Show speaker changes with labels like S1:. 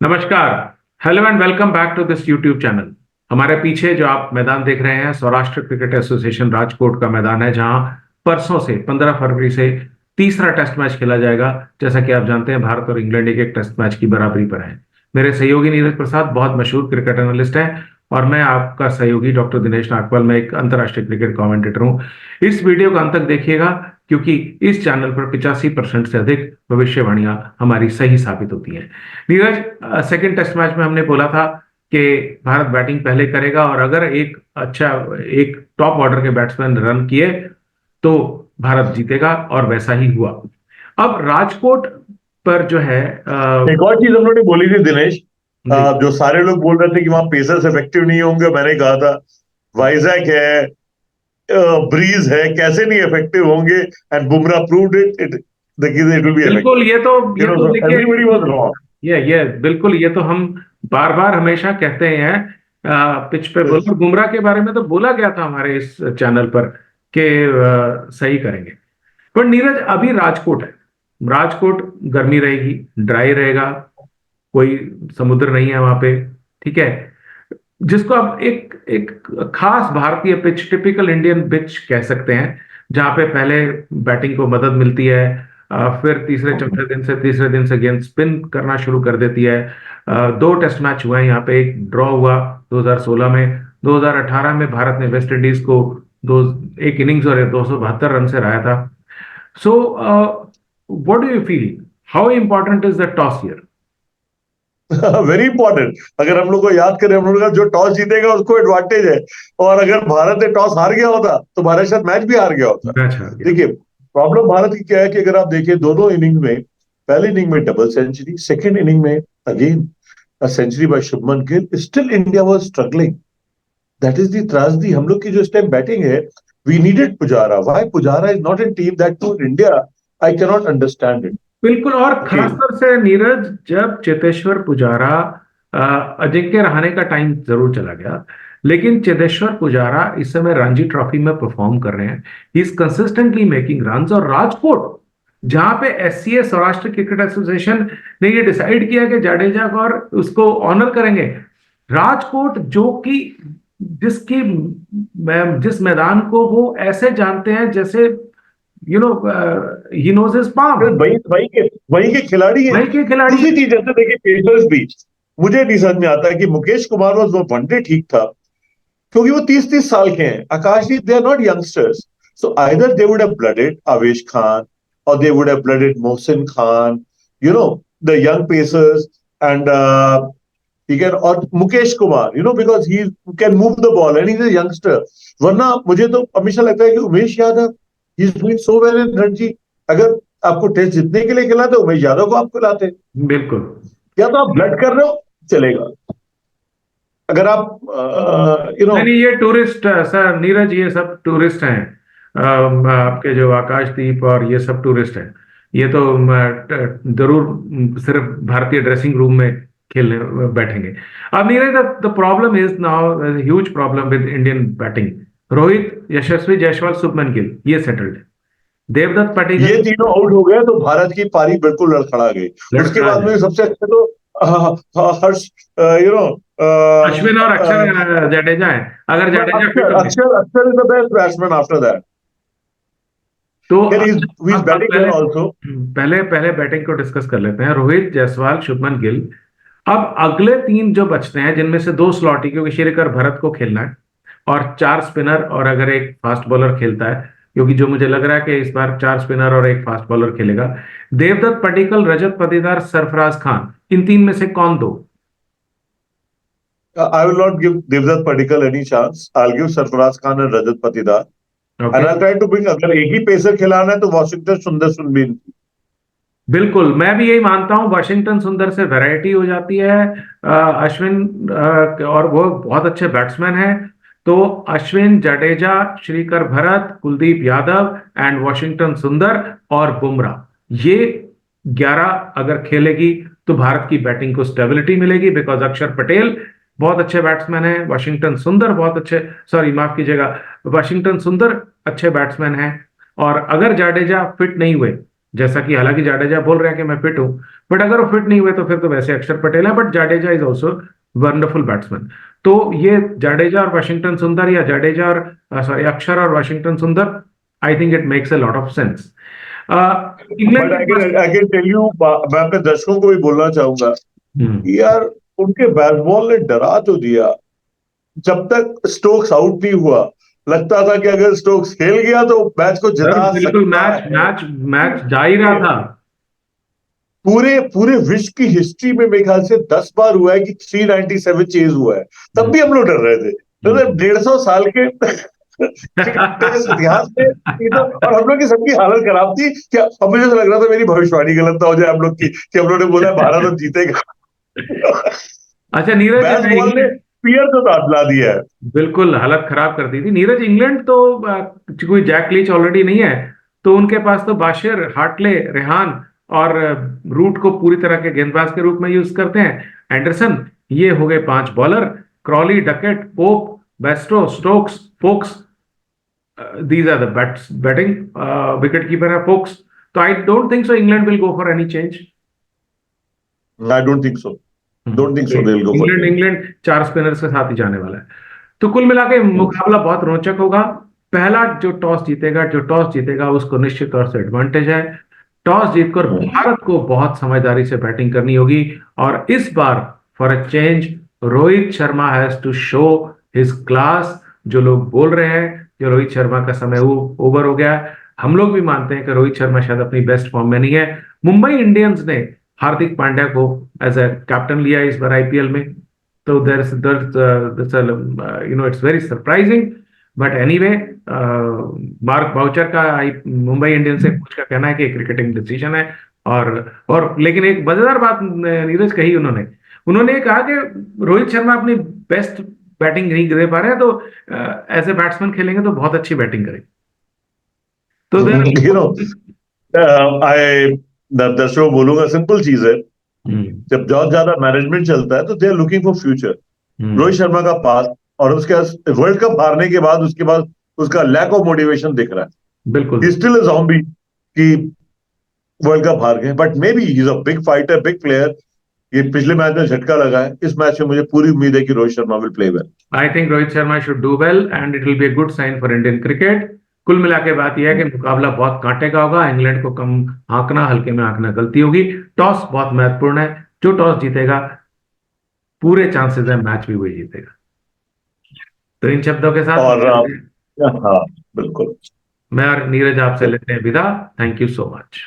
S1: नमस्कार। Hello and welcome back to this YouTube channel. हमारे पीछे जो आप मैदान देख रहे हैं सौराष्ट्र क्रिकेट एसोसिएशन राजकोट का मैदान है, जहां परसों से 15 फरवरी से तीसरा टेस्ट मैच खेला जाएगा। जैसा कि आप जानते हैं, भारत और इंग्लैंड एक टेस्ट मैच की बराबरी पर है। मेरे सहयोगी नीरज प्रसाद बहुत मशहूर क्रिकेट एनालिस्ट हैं और मैं आपका सहयोगी डॉक्टर दिनेश नागपाल, मैं एक अंतर्राष्ट्रीय क्रिकेट कमेंटेटर हूं। इस वीडियो को अंत तक देखिएगा, क्योंकि इस चैनल पर 85% से अधिक भविष्यवाणियां हमारी सही साबित होती हैं। नीरज, सेकंड टेस्ट मैच में हमने बोला था कि भारत बैटिंग पहले करेगा और अगर एक टॉप ऑर्डर के बैट्समैन रन किए तो भारत जीतेगा, और वैसा ही हुआ। अब राजकोट पर जो है
S2: एक और चीज हम लोगों ने बोली थी दिनेश।
S1: जी
S2: जो सारे लोग बोल रहे थे कि वहां पेसर्स इफेक्टिव नहीं होंगे, मैंने कहा था वाइजैक है, ब्रीज है, कैसे नहीं इफेक्टिव होंगे। And Bumrah proved it it will B
S1: बिल्कुल।
S2: इफेक्टिव।
S1: ये तो देखिए,
S2: एवरीबॉडी वाज रॉन्ग।
S1: ये बिल्कुल, ये तो हम बार बार हमेशा कहते हैं। पिच पे बोला, बुमराह के बारे में तो बोला गया था हमारे इस चैनल पर कि सही करेंगे। पर नीरज, अभी राजकोट है। राजकोट गर्मी रहेगी, ड्राई रहेगा, कोई समुद्र नहीं है वहां पे, ठीक है। जिसको आप एक एक खास भारतीय पिच, टिपिकल इंडियन पिच कह सकते हैं, जहां पे पहले बैटिंग को मदद मिलती है, फिर तीसरे दिन से गेंद स्पिन करना शुरू कर देती है। दो टेस्ट मैच हुए हैं यहाँ पे, एक ड्रॉ हुआ 2016 में। 2018 में भारत ने वेस्ट इंडीज को दो एक इनिंग्स और 272 रन से हराया था। So what do you feel, how important is the toss here?
S2: Very important. अगर हम लोग को याद करें, हम लोग का जो टॉस जीतेगा उसको एडवांटेज है। और अगर भारत ने टॉस हार गया होता तो भारत शायद मैच भी हार गया होता।
S1: मैच हार गया।
S2: देखिए, प्रॉब्लम भारत की क्या है कि अगर आप देखिए दोनों इनिंग में, पहली इनिंग में डबल सेंचुरी, सेकेंड इनिंग में again a century by Shubman Gill, still India was struggling. That is the tragedy. हम लोग की जो इस टाइम बैटिंग है, we needed Pujara. Why Pujara is not in team, that too in India, I cannot understand it.
S1: बिल्कुल, और
S2: Okay.
S1: खासतौर से नीरज, जब चेतेश्वर पुजारा, अजिंक्य रहाणे का टाइम जरूर चला गया, लेकिन चेतेश्वर पुजारा इस समय रणजी ट्रॉफी में परफॉर्म कर रहे हैं। He is consistently making runs. और राजकोट, जहां पे एससीए, सौराष्ट्र क्रिकेट एसोसिएशन, ने ये डिसाइड किया कि जाडेजा को और उसको ऑनर करेंगे। राजकोट, जो कि जिसकी जिस मैदान को वो ऐसे जानते हैं जैसे ही नोज हिज पाम,
S2: वही के खिलाड़ी हैं।
S1: वही के खिलाड़ी
S2: दूसरी
S1: हैं।
S2: चीज जैसे देखिए पेसर्स भी, मुझे नहीं समझ में आता है कि मुकेश कुमार वो वनडे ठीक था क्योंकि वो 30-30 साल के हैं। Akashdeep, they are not youngsters. So either they would have blooded Avesh Khan और they would have blooded Mohsin Khan, you know, the young pacers. And ठीक है, और Mukesh Kumar, because he can move the ball and he is a youngster. वरना मुझे तो हमेशा लगता है कि Umesh Yadav is doing so well in Ranji. अगर आपको टेस्ट जीतने के लिए खिलाते उमेश यादव को आप खिलाते।
S1: बिल्कुल।
S2: या तो आप ब्लड कर रहे हो, चलेगा। अगर आप
S1: नहीं नहीं, ये टूरिस्ट सर नीरज, ये सब टूरिस्ट हैं। आपके जो आकाशदीप और ये सब टूरिस्ट हैं। ये तो जरूर सिर्फ भारतीय ड्रेसिंग रूम में खेलने बैठेंगे। अब Neeraj, the problem is now, huge problem with Indian batting. Rohit, Yashasvi Jaiswal, Shubman Gill, ये सेटल्ड है। देवदत्त
S2: ये
S1: पडिक्कल
S2: तीनों आउट हो गए तो भारत की पारी बिल्कुल लड़खड़ा गई। उसके
S1: लड़खड़ा
S2: बाद में
S1: जाए।
S2: सबसे अच्छे तो हर्ष, यू नो,
S1: अश्विन और अक्षर जडेजा है। अगर जडेजा फिट
S2: अक्षर
S1: हो गए
S2: अक्षर अक्षर is the best batsman after that.
S1: तो
S2: Here he's, he's
S1: अब
S2: batting
S1: पहले
S2: well also.
S1: पहले पहले बैटिंग को डिस्कस कर लेते हैं। रोहित, जायसवाल, शुभमन गिल। अब अगले तीन जो बचते हैं, जिनमें से दो स्लॉटी, क्योंकि श्रीकर भरत को खेलना है, और चार स्पिनर, और अगर एक फास्ट बॉलर खेलता है, क्योंकि जो मुझे लग रहा है कि इस बार चार स्पिनर और एक फास्ट बॉलर खेलेगा। देवदत्त पडिक्कल, रजत पाटीदार, सरफराज खान, इन तीन में से कौन दो?
S2: I will not give Devdutt Padikkal any chance. I'll give Sarfaraz Khan and Rajat Patidar.
S1: Okay.
S2: And I'll try to bring, अगर एक ही पेसर खिलाना है तो वॉशिंगटन सुंदर सुनबीन।
S1: बिल्कुल, मैं भी यही मानता हूं। वाशिंगटन सुंदर से वैरायटी हो जाती है। अश्विन, और वो बहुत अच्छे बैट्समैन हैं। तो अश्विन, जडेजा, श्रीकर भरत, कुलदीप यादव एंड वाशिंगटन सुंदर और बुमराह, ये 11 अगर खेलेगी तो भारत की बैटिंग को स्टेबिलिटी मिलेगी। बिकॉज अक्षर पटेल बहुत अच्छे बैट्समैन हैं, वाशिंगटन सुंदर बहुत अच्छे, सॉरी माफ कीजिएगा, वाशिंगटन सुंदर अच्छे बैट्समैन हैं। और अगर जाडेजा फिट नहीं हुए जैसा कि हालांकि जाडेजा बोल रहे हैं कि मैं फिट हूं, बट अगर वो फिट नहीं हुए तो फिर तो वैसे अक्षर पटेल है, but Jadeja is also wonderful batsman. तो ये जाडेजा और वाशिंगटन सुंदर, या जाडेजा और सॉरी अक्षर और वाशिंगटन सुंदर, I think it makes a lot of sense. England
S2: but
S1: के पास।
S2: आई कैन टेल यू, मैं अपने दर्शकों को भी बोलना चाहूंगा
S1: हम्म।
S2: कि यार उनके बैट बॉल ने डरा तो दिया। जब तक स्टोक्स आउट नहीं हुआ, लगता था कि अगर स्टोक्स खेल गया तो मैच को
S1: सर
S2: जिता
S1: बिल्कुल,
S2: सकता
S1: मैच
S2: है।
S1: मैच मैच जा ही रहा था।
S2: पूरे पूरे विश्व की हिस्ट्री में मेरे ख्याल से 10 बार हुआ है कि 397 चेज हुआ है, तब
S1: हम्म।
S2: भी हम लोग डर रहे थे। मतलब
S1: हम्म।
S2: 150 साल के टेस्ट इतिहास में ये तो, और हम लोग की सबकी हालत खराब थी क्या। अब मुझे तो लग रहा था मेरी भविष्यवाणी गलत ना हो जाए हम लोग की, कि हम लोग ने बोला भारत अब जीतेगा।
S1: अच्छा नीरज,
S2: बैस बॉल ने
S1: इंग्लैंड
S2: पियर को दाद दिया है।
S1: बिल्कुल हालत खराब कर दी थी नीरज। इंग्लैंड तो कोई जैक लीच ऑलरेडी नहीं है, तो उनके पास तो बाशिर, हार्टले, रेहान और रूट को पूरी तरह के गेंदबाज के रूप में यूज करते हैं। एंडरसन, ये हो गए 5 bowler. Crawley, Duckett, Pope, Bairstow, Stokes, Foakes, these are the batting. Wicket keeper है फोक्स। तो I don't think so England will go for any change.
S2: I don't think so, don't think so they will go for
S1: England
S2: change.
S1: England 4 spinners के साथ ही जाने वाला है। तो कुल मिला के मुकाबला बहुत रोचक होगा। पहला जो टॉस जीतेगा उसको निश्चित तौर से एडवांटेज है। टॉस जीतकर भारत को बहुत समझदारी से बैटिंग करनी होगी, और इस बार for a change Rohit Sharma has to show his class. जो लोग बोल रहे हैं कि रोहित शर्मा का समय वो ओवर हो गया है, हम लोग भी मानते हैं कि रोहित शर्मा शायद अपनी बेस्ट फॉर्म में नहीं है। मुंबई इंडियंस ने हार्दिक पांड्या को एज अ कैप्टन लिया इस बार आईपीएल में। तो it's very surprising, but anyway, Mark Boucher का मुंबई इंडियंस से कोच का कहना है कि क्रिकेटिंग डिसीजन है। और लेकिन एक मजेदार बात नीरज कही उन्होंने। उन्होंने कहा कि रोहित शर्मा अपनी बेस्ट बैटिंग नहीं दे पा रहे हैं, तो एज ए बैट्समैन खेलेंगे तो बहुत अच्छी बैटिंग करेंगे। तो
S2: यू नो, आई दर्शकों को बोलूंगा, सिंपल चीज है।
S1: हम्म।
S2: जब बहुत ज्यादा मैनेजमेंट चलता है तो they are looking for future.
S1: Hmm.
S2: Rohit Sharma का पास और उसके वर्ल्ड कप हारने के बाद उसके बाद उसका लैक ऑफ मोटिवेशन दिख रहा है।
S1: बिल्कुल।
S2: ही स्टिल इज ज़ॉम्बी कि वर्ल्ड कप हार गए, but may be he is a big fighter, big player. ये पिछले मैच में झटका लगा है, इस मैच में मुझे पूरी उम्मीद है कि Rohit Sharma will play well.
S1: I think Rohit Sharma should do well and it will be a good sign for Indian cricket. कुल मिला के बात यह है कि मुकाबला बहुत कांटे का होगा। इंग्लैंड को कम आंकना, हल्के में आंकना गलती होगी। टॉस बहुत महत्वपूर्ण है, जो टॉस जीतेगा पूरे चांसेस है मैच भी वही जीतेगा। तो इन शब्दों के साथ
S2: और हाँ, बिल्कुल।
S1: मैं और नीरज आपसे लेते हैं विदा। Thank you so much.